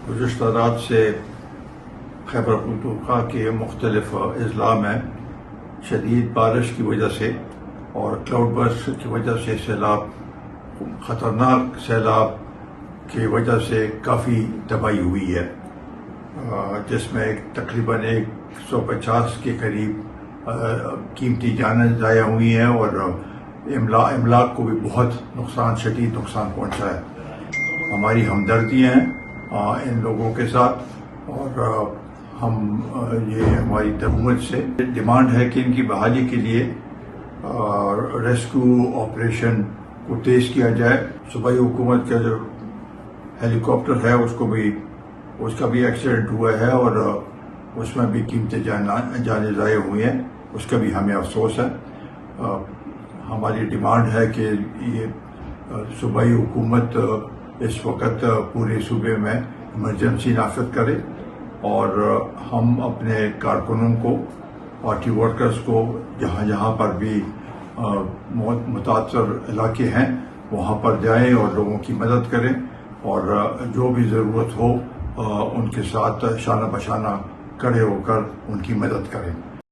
گزشتہ رات سے خیبر پختونخوا کے مختلف اضلاع میں شدید بارش کی وجہ سے اور کلاؤڈ برسٹ کی وجہ سے خطرناک سیلاب کی وجہ سے کافی تباہی ہوئی ہے، جس میں تقریباً 150 کے قریب قیمتی جانیں ضائع ہوئی ہیں اور املاک کو بھی بہت شدید نقصان پہنچا ہے۔ ہماری ہمدردیاں ہیں ان لوگوں کے ساتھ، اور یہ ہماری حکومت سے ڈیمانڈ ہے کہ ان کی بحالی کے لیے ریسکیو آپریشن کو تیز کیا جائے۔ صوبائی حکومت کا جو ہیلی کاپٹر ہے اس کا بھی ایکسیڈنٹ ہوا ہے اور اس میں بھی قیمتی جانیں ضائع ہوئی ہیں، اس کا بھی ہمیں افسوس ہے۔ ہماری ڈیمانڈ ہے کہ یہ صوبائی حکومت اس وقت پورے صوبے میں ایمرجنسی نافذ کرے اور ہم اپنے کارکنوں کو، پارٹی ورکرز کو جہاں پر بھی متاثر علاقے ہیں وہاں پر جائیں اور لوگوں کی مدد کریں، اور جو بھی ضرورت ہو ان کے ساتھ شانہ بشانہ کھڑے ہو کر ان کی مدد کریں۔